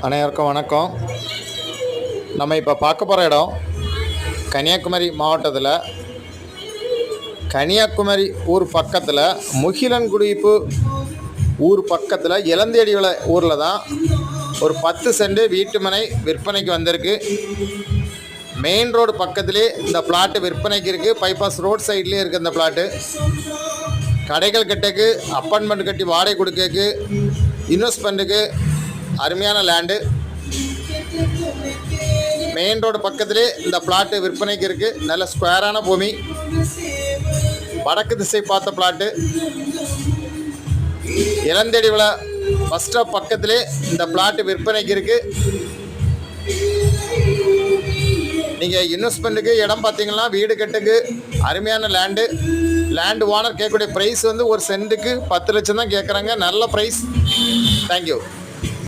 அனைவருக்கும் வணக்கம். நம்ம இப்போ பார்க்க போகிற இடம் கன்னியாகுமரி மாவட்டத்தில் கன்னியாகுமரி ஊர் பக்கத்தில் முகிலன்குடிப்பு ஊர் பக்கத்தில் இளந்தேடி ஊரில் தான் ஒரு 10 சென்ட் வீட்டு மனை விற்பனைக்கு வந்திருக்கு. மெயின் ரோடு பக்கத்துலேயே இந்த பிளாட்டு விற்பனைக்கு இருக்குது. பைபாஸ் ரோட் சைட்லேயே இருக்குது இந்த பிளாட்டு. கடைகள் கட்டக்கு, அப்பார்ட்மெண்ட் கட்டி வாடகை கொடுக்கக்கு, இன்வெஸ்ட்மெண்ட்டுக்கு அருமையான லேண்டு. மெயின் ரோடு பக்கத்திலே இந்த பிளாட்டு விற்பனைக்கு இருக்குது. நல்ல ஸ்கொயரான பூமி, வடக்கு திசை பார்த்த பிளாட்டு. இளந்தேடி பஸ் ஸ்டாப் பக்கத்திலே இந்த பிளாட்டு விற்பனைக்கு இருக்குது. நீங்கள் இன்வெஸ்ட்மெண்ட்டுக்கு இடம் பார்த்தீங்கன்னா வீடு கட்டுக்கு அருமையான லேண்டு ஓனர் கேட்கக்கூடிய ப்ரைஸ் வந்து ஒரு சென்ட்டுக்கு 10 லட்சம் தான் கேட்குறாங்க. நல்ல ப்ரைஸ். தேங்க்யூ.